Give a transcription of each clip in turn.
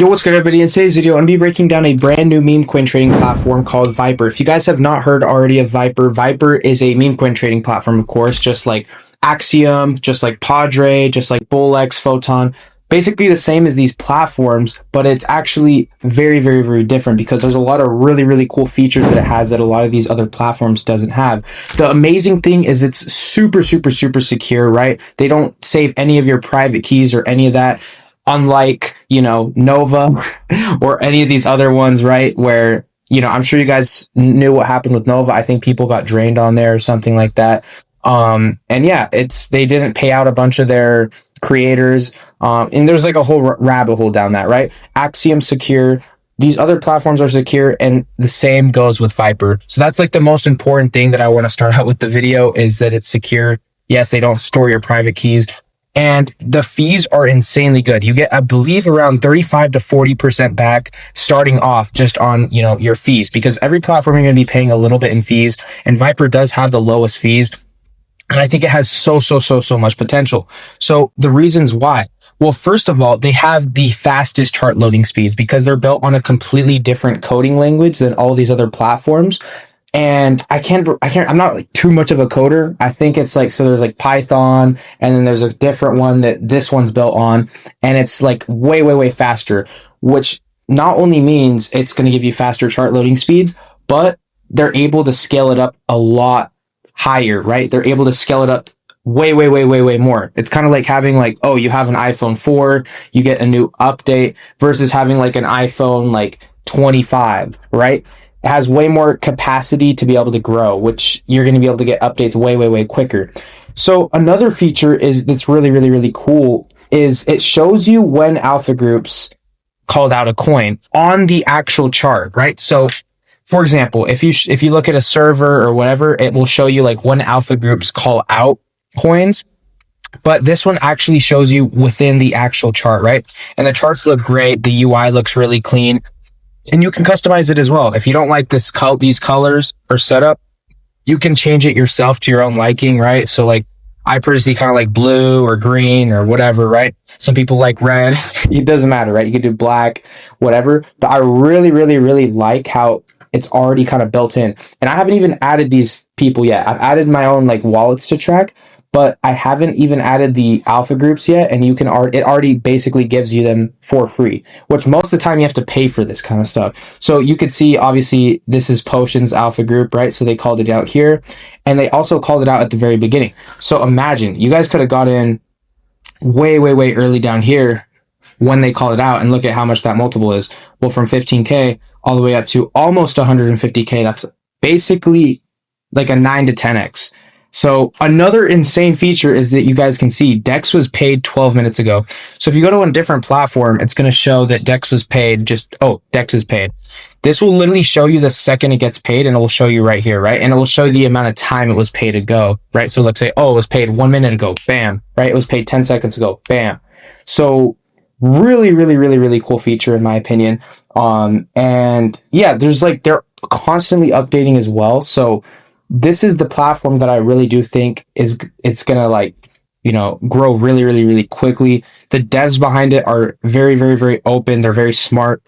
Yo, what's good everybody? In today's video, I'm going to be breaking down a brand new meme coin trading platform called Vyper. If you guys have not heard already of Vyper, Vyper is a meme coin trading platform, of course, just like Axiom, just like Padre, just like Bullx, Photon. Basically the same as these platforms, but it's actually very different because there's a lot of really cool features that it has that a lot of these other platforms doesn't have. The amazing thing is it's super secure, right? They don't save any of your private keys or any of that. Unlike, Nova or any of these other ones, right? Where, I'm sure you guys knew what happened with Nova. I think people got drained on there or something like that. And yeah, they didn't pay out a bunch of their creators. And there's like a whole rabbit hole down that, right? Axiom secure. These other platforms are secure, and the same goes with Vyper. So that's like the most important thing that I want to start out with the video is that it's secure. Yes, they don't store your private keys. And the fees are insanely good. You get, I believe, around 35 to 40% back starting off just on, your fees, because every platform you're going to be paying a little bit in fees, and Vyper does have the lowest fees. And I think it has so much potential. So the reasons why, well, first of all, they have the fastest chart loading speeds because they're built on a completely different coding language than all these other platforms. And I'm not like too much of a coder. I think it's like, so there's like Python, and then there's a different one that this one's built on, and it's like way faster, which not only means it's going to give you faster chart loading speeds, but they're able to scale it up a lot higher, right? They're able to scale it up way more. It's kind of like having like, oh, you have an iPhone 4, you get a new update versus having like an iPhone like 25, right? It has way more capacity to be able to grow, which you're going to be able to get updates way quicker. So another feature that's really cool is it shows you when alpha groups called out a coin on the actual chart, right? So for example, if you look at a server or whatever, it will show you like when alpha groups call out coins. But this one actually shows you within the actual chart, right? And the charts look great. The UI looks really clean. And you can customize it as well. If you don't like these colors or setup, you can change it yourself to your own liking, right? So like, I personally kind of like blue or green or whatever, right? Some people like red. It doesn't matter, right? You can do black, whatever. But I really like how it's already kind of built in. And I haven't even added these people yet. I've added my own like wallets to track, but I haven't even added the alpha groups yet, and it already basically gives you them for free, which most of the time you have to pay for this kind of stuff. So you could see, obviously, this is Potion's alpha group, right? So they called it out here, and they also called it out at the very beginning. So imagine, you guys could have got in way early down here when they called it out, and look at how much that multiple is. Well, from 15K all the way up to almost 150K, that's basically like a 9 to 10x. So another insane feature is that you guys can see Dex was paid 12 minutes ago. So if you go to a different platform, it's going to show that Dex was paid Dex is paid. This will literally show you the second it gets paid, and it will show you right here, right? And it will show you the amount of time it was paid ago, right? So let's say, oh, it was paid 1 minute ago, bam, right? It was paid 10 seconds ago, bam. So really cool feature in my opinion. And yeah, they're constantly updating as well. So this is the platform that I really do think it's gonna grow really quickly. The devs behind it are very open. They're very smart,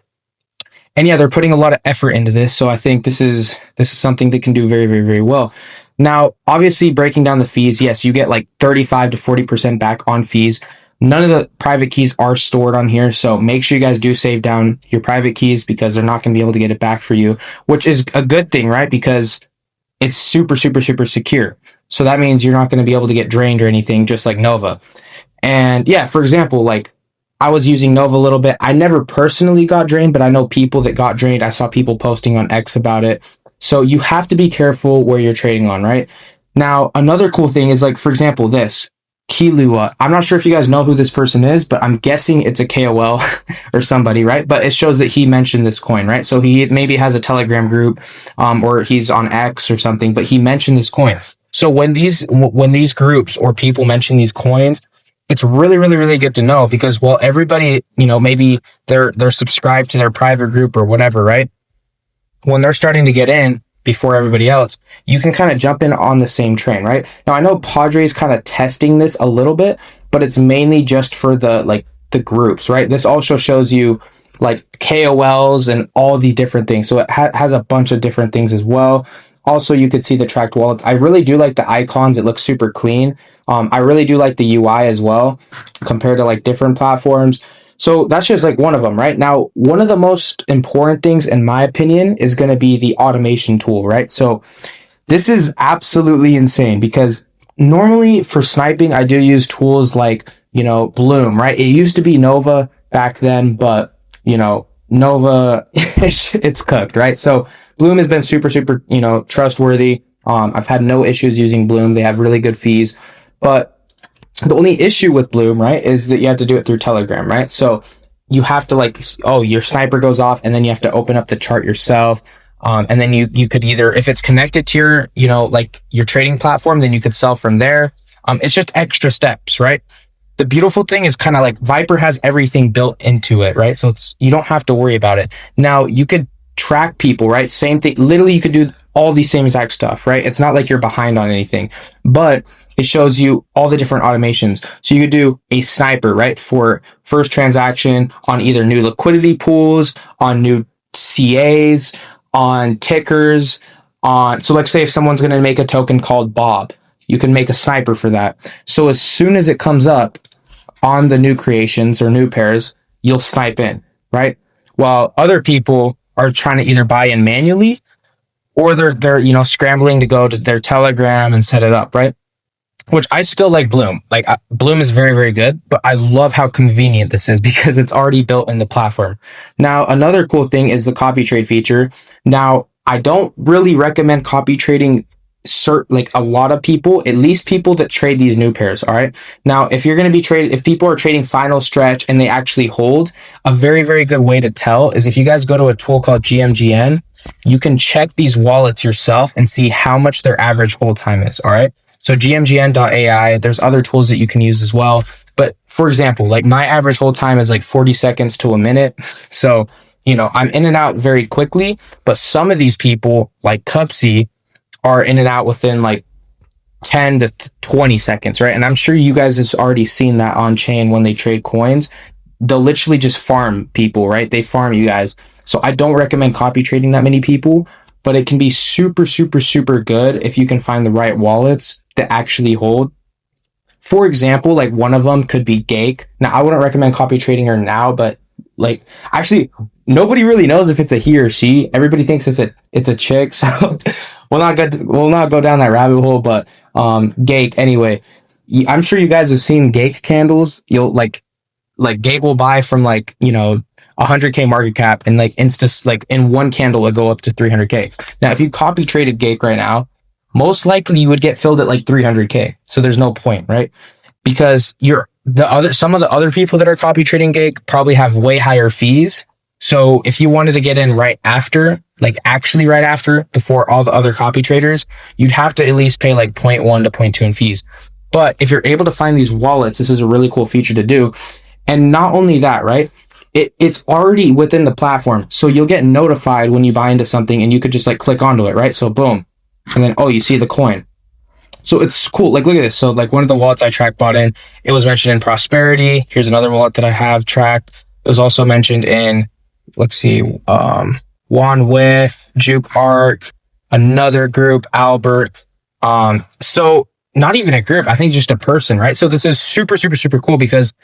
and yeah, they're putting a lot of effort into this. So I think this is something that can do very well. Now, obviously, breaking down the fees, yes, you get like 35 to 40% back on fees. None of the private keys are stored on here, so make sure you guys do save down your private keys because they're not going to be able to get it back for you, which is a good thing, right? Because it's super secure. So that means you're not going to be able to get drained or anything, just like Nova. And yeah, for example, like I was using Nova a little bit. I never personally got drained, but I know people that got drained. I saw people posting on X about it. So you have to be careful where you're trading on, right? Now, another cool thing is like, for example, this Kilua. I'm not sure if you guys know who this person is, but I'm guessing it's a KOL or somebody, right? But it shows that he mentioned this coin, right? So he maybe has a Telegram group, or he's on X or something, but he mentioned this coin. So when these groups or people mention these coins, it's really good to know because, well, everybody, maybe they're subscribed to their private group or whatever, right? When they're starting to get in before everybody else, you can kind of jump in on the same train, right? Now, I know Padre is kind of testing this a little bit, but it's mainly just for the groups, right? This also shows you like KOLs and all these different things. So it has a bunch of different things as well. Also, you could see the tracked wallets. I really do like the icons. It looks super clean. I really do like the UI as well compared to like different platforms. So that's just like one of them, right? Now, one of the most important things, in my opinion, is going to be the automation tool, right? So this is absolutely insane because normally for sniping, I do use tools like, Bloom, right? It used to be Nova back then, but, Nova, it's cooked, right? So Bloom has been super, super, trustworthy. I've had no issues using Bloom. They have really good fees, but the only issue with Bloom, right, is that you have to do it through Telegram, right? So you have to your sniper goes off and then you have to open up the chart yourself. And then you could either, if it's connected to your, your trading platform, then you could sell from there. It's just extra steps, right? The beautiful thing is kind of like Vyper has everything built into it, right? So you don't have to worry about it. Now you could track people, right? Same thing. Literally, you could do all the same exact stuff, right? It's not like you're behind on anything, but it shows you all the different automations. So you could do a sniper, right? For first transaction on either new liquidity pools, on new CAs, on tickers, so let's say if someone's going to make a token called Bob, you can make a sniper for that. So as soon as it comes up on the new creations or new pairs, you'll snipe in, right? While other people are trying to either buy in manually or they're scrambling to go to their Telegram and set it up, right? Which I still like Bloom. Bloom is very, very good, but I love how convenient this is because it's already built in the platform. Now, another cool thing is the copy trade feature. Now, I don't really recommend copy trading a lot of people, at least people that trade these new pairs. All right. Now, if people are trading final stretch and they actually hold, a very, very good way to tell is if you guys go to a tool called GMGN, you can check these wallets yourself and see how much their average hold time is. All right. So gmgn.ai, there's other tools that you can use as well. But for example, like my average hold time is like 40 seconds to a minute. So, I'm in and out very quickly, but some of these people like Cupsy are in and out within like 10 to 20 seconds, right? And I'm sure you guys have already seen that on chain when they trade coins. They'll literally just farm people, right? They farm you guys. So I don't recommend copy trading that many people, but it can be super, super, super good if you can find the right wallets that actually hold. For example, like one of them could be Gake. Now, I wouldn't recommend copy trading her now, but actually nobody really knows if it's a he or she. Everybody thinks it's a chick. So we'll not go down that rabbit hole, but Gake anyway. I'm sure you guys have seen Gake candles. You'll like Gake will buy from 100K market cap and in one candle it'll go up to 300K. Now, if you copy traded Gake right now, most likely you would get filled at 300K. So there's no point, right? Because some of the other people that are copy trading Gake probably have way higher fees. So if you wanted to get in right after, actually right after, before all the other copy traders, you'd have to at least pay 0.1 to 0.2 in fees. But if you're able to find these wallets, this is a really cool feature to do. And not only that, right? It's already within the platform. So you'll get notified when you buy into something and you could just click onto it, right? So boom. And then, you see the coin. So it's cool. Look at this. So one of the wallets I tracked bought in, it was mentioned in Prosperity. Here's another wallet that I have tracked. It was also mentioned in, let's see, Juan With, Juke Arc, another group, Albert. So not even a group, I think just a person, right? So this is super, super, super cool because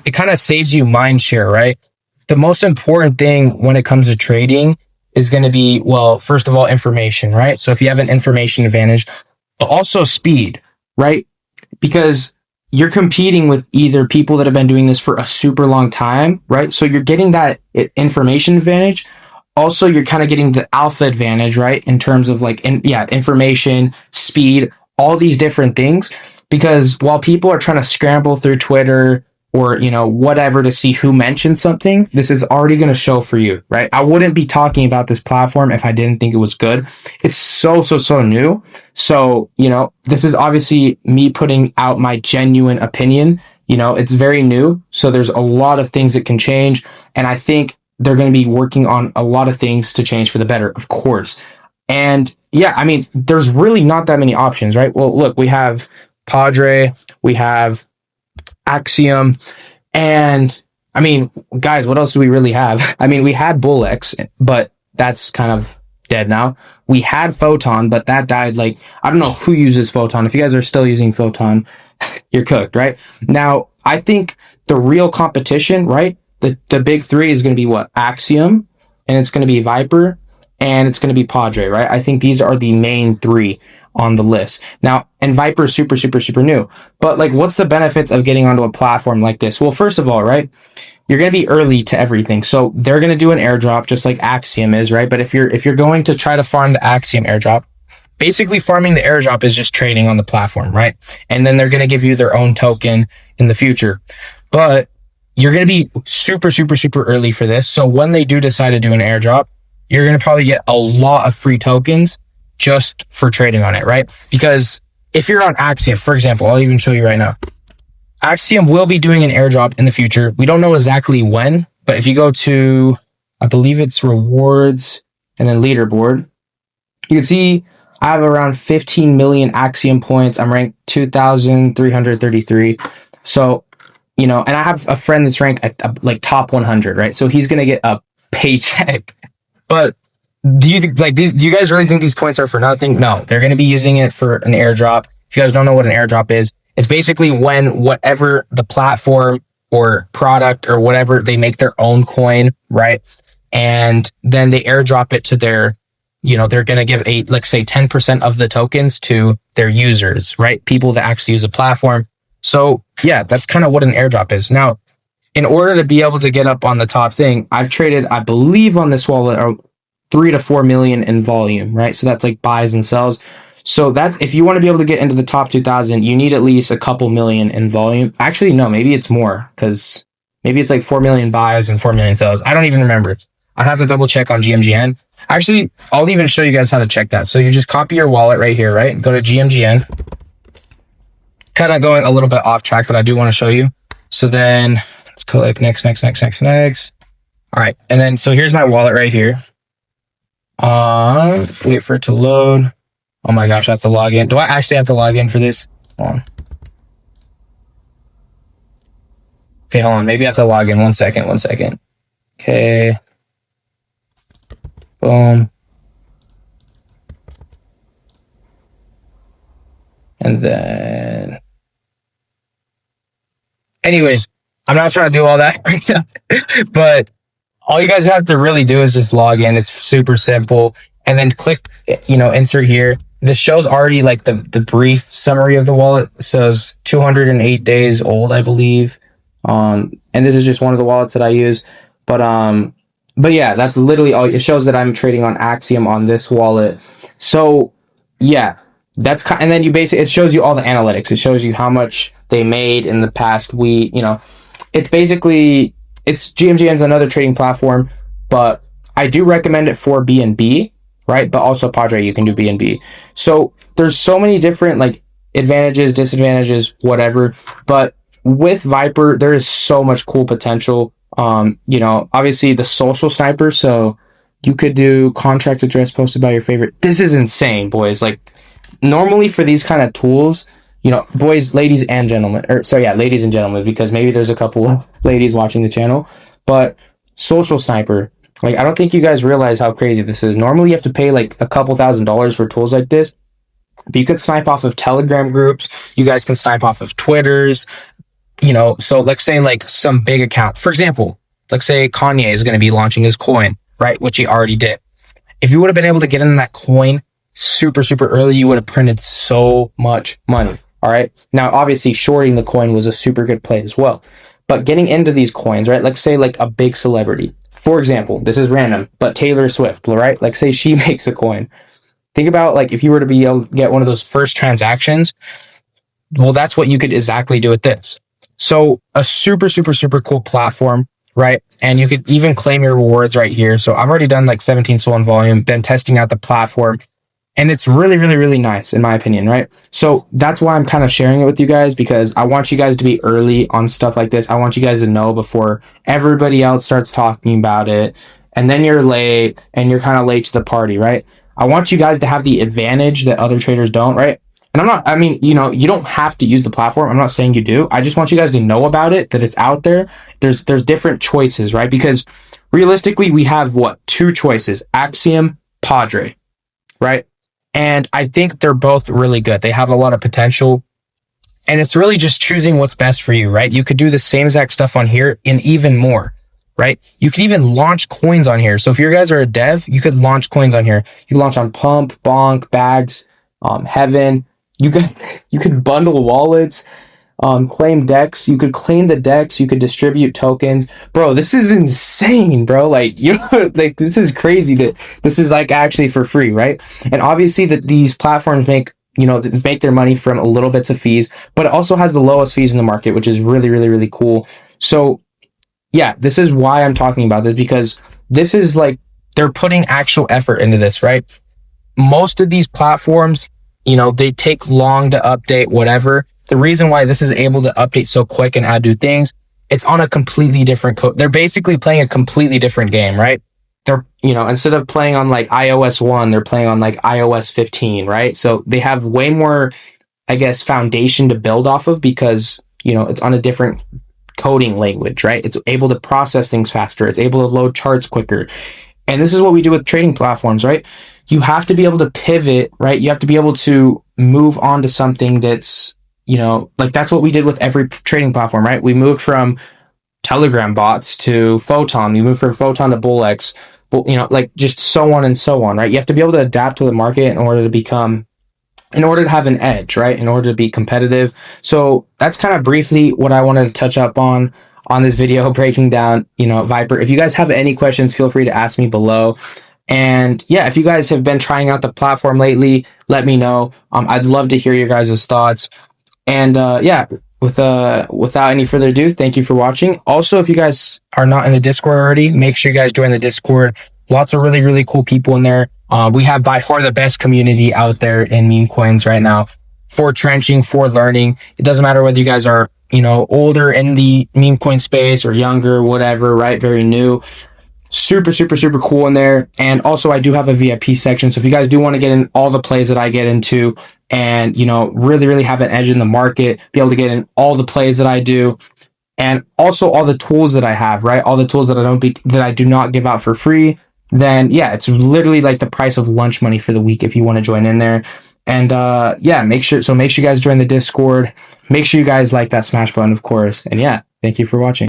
it kind of saves you mind share, right? The most important thing when it comes to trading is going to be, first of all, information, right? So if you have an information advantage, but also speed, right? Because you're competing with either people that have been doing this for a super long time, right? So you're getting that information advantage. Also, you're kind of getting the alpha advantage, right? In terms of information, speed, all these different things. Because while people are trying to scramble through Twitter or, whatever to see who mentioned something, this is already going to show for you, right? I wouldn't be talking about this platform if I didn't think it was good. It's so new. So, this is obviously me putting out my genuine opinion. It's very new. So there's a lot of things that can change. And I think they're going to be working on a lot of things to change for the better, of course. And there's really not that many options, right? Well, look, we have Padre, we have Axiom, and I mean, guys, what else do we really have? I mean, we had Bullex, but that's kind of dead now. We had Photon, but that died. Like, I don't know who uses Photon. If you guys are still using Photon, you're cooked, right? Now, I think the real competition, right? The big three is going to be what? Axiom, and it's going to be Vyper, and it's going to be Padre, right? I think these are the main three on the list. Now, and Vyper is super, super, super new. But like, what's the benefits of getting onto a platform like this? Well, first of all, right? You're going to be early to everything. So they're going to do an airdrop just like Axiom is, right? But if you're going to try to farm the Axiom airdrop, basically farming the airdrop is just trading on the platform, right? And then they're going to give you their own token in the future. But you're going to be super, super, super early for this. So when they do decide to do an airdrop, you're going to probably get a lot of free tokens just for trading on it, right? Because if you're on Axiom, for example, I'll even show you right now. Axiom will be doing an airdrop in the future. We don't know exactly when, but if you go to, I believe it's rewards and then leaderboard, you can see I have around 15 million Axiom points. I'm ranked 2,333. So, you know, and I have a friend that's ranked at like top 100, right? So he's going to get a paycheck. But do you think like these, do you guys really think these points are for nothing? No, they're going to be using it for an airdrop. If you guys don't know what an airdrop is, it's basically when whatever the platform or product or whatever, they make their own coin, right? And then they airdrop it to their, you know, they're going to give a, let's say 10% of the tokens to their users, right? People that actually use the platform. So yeah, that's kind of what an airdrop is. Now, in order to be able to get up on the top thing, I've traded, I believe on this wallet, 3 to 4 million in volume, right? So that's like buys and sells. So that's, if you want to be able to get into the top 2,000, you need at least a couple million in volume. Actually, no, maybe it's more because maybe it's like 4 million buys and 4 million sells. I don't even remember. I'd have to double check on GMGN. Actually, I'll even show you guys how to check that. So you just copy your wallet right here, right? Go to GMGN. Kind of going a little bit off track, but I do want to show you. So then let's click next. All right. And then, so here's my wallet right here. Wait for it to load. Oh my gosh, I have to log in. Do I actually have to log in for this? Hold on. Okay, hold on. Maybe I have to log in. One second. Okay. Boom. And then, anyways, I'm not trying to do all that right now, but all you guys have to really do is just log in. It's super simple. And then click, you know, insert here. This shows already like the brief summary of the wallet. It says 208 days old, I believe. And this is just one of the wallets that I use. But yeah, that's literally all. It shows that I'm trading on Axiom on this wallet. So yeah, that's and then you basically, it shows you all the analytics. It shows you how much they made in the past week. You know, it's basically, it's GMGN's another trading platform, but I do recommend it for BNB, right? But also Padre, you can do BNB. So there's so many different like advantages, disadvantages, whatever. But with Vyper, there is so much cool potential. You know, obviously the social sniper. So you could do contract address posted by your favorite. This is insane, boys. Like normally for these kind of tools, you know, boys, ladies and gentlemen, or so yeah, ladies and gentlemen, because maybe there's a couple of ladies watching the channel, but social sniper, like, I don't think you guys realize how crazy this is. Normally you have to pay like a couple $1,000s for tools like this, but you can snipe off of Telegram groups. You guys can snipe off of Twitters, you know. So let's say like some big account, for example, let's say Kanye is going to be launching his coin, right? Which he already did. If you would have been able to get in that coin super, super early, you would have printed so much money. All right. Now, obviously, shorting the coin was a super good play as well. But getting into these coins, right? Let's say like a big celebrity. For example, this is random, but Taylor Swift, right? Like say she makes a coin. Think about like if you were to be able to get one of those first transactions, well, that's what you could exactly do with this. So a super, super, super cool platform, right? And you could even claim your rewards right here. So I've already done like 17 SOL in volume, been testing out the platform. And it's really, really, really nice, in my opinion, right? So that's why I'm kind of sharing it with you guys, because I want you guys to be early on stuff like this. I want you guys to know before everybody else starts talking about it. And then you're late, and you're kind of late to the party, right? I want you guys to have the advantage that other traders don't, right? And I mean, you don't have to use the platform. I'm not saying you do. I just want you guys to know about it, that it's out there. There's different choices, right? Because realistically, we have what, two choices: Axiom, Padre, right? And I think they're both really good. They have a lot of potential. And it's really just choosing what's best for you, right? You could do the same exact stuff on here and even more, right? You could even launch coins on here. So if you guys are a dev, you could launch coins on here. You launch on Pump, Bonk, Bags, Heaven. You could bundle wallets, claim decks. You could claim the decks. You could distribute tokens. Bro, this is insane, bro. Like, like, this is crazy that this is like actually for free, right? And obviously that these platforms make their money from a little bits of fees, but it also has the lowest fees in the market, which is really, really, really cool. So yeah, this is why I'm talking about this, because this is like, they're putting actual effort into this, right? Most of these platforms, they take long to update, whatever. The reason why this is able to update so quick and add new things, it's on a completely different code. They're basically playing a completely different game, right? They're, instead of playing on like iOS 1, they're playing on like iOS 15, right? So they have way more, I guess, foundation to build off of, because, it's on a different coding language, right? It's able to process things faster. It's able to load charts quicker. And this is what we do with trading platforms, right? You have to be able to pivot, right? You have to be able to move on to something that's, like, that's what we did with every trading platform, right? We moved from Telegram bots to Photon. We moved from Photon to BullX, like, just so on and so on, right? You have to be able to adapt to the market in order to have an edge, right? In order to be competitive. So that's kind of briefly what I wanted to touch up on this video, breaking down, Vyper. If you guys have any questions, feel free to ask me below. And yeah, if you guys have been trying out the platform lately, let me know. I'd love to hear your guys' thoughts. And yeah, without any further ado, thank you for watching. Also, if you guys are not in the Discord already, make sure you guys join the Discord. Lots of really, really cool people in there. We have by far the best community out there in Memecoins right now for trenching, for learning. It doesn't matter whether you guys are, older in the Memecoin space or younger, whatever, right? Very new. Super, super, super cool in there. And also, I do have a VIP section. So if you guys do want to get in all the plays that I get into and, really, really have an edge in the market, be able to get in all the plays that I do, and also all the tools that I have, right? All the tools that I do not give out for free, then yeah, it's literally like the price of lunch money for the week if you want to join in there. And yeah, make sure you guys join the Discord. Make sure you guys like that smash button, of course. And yeah, thank you for watching.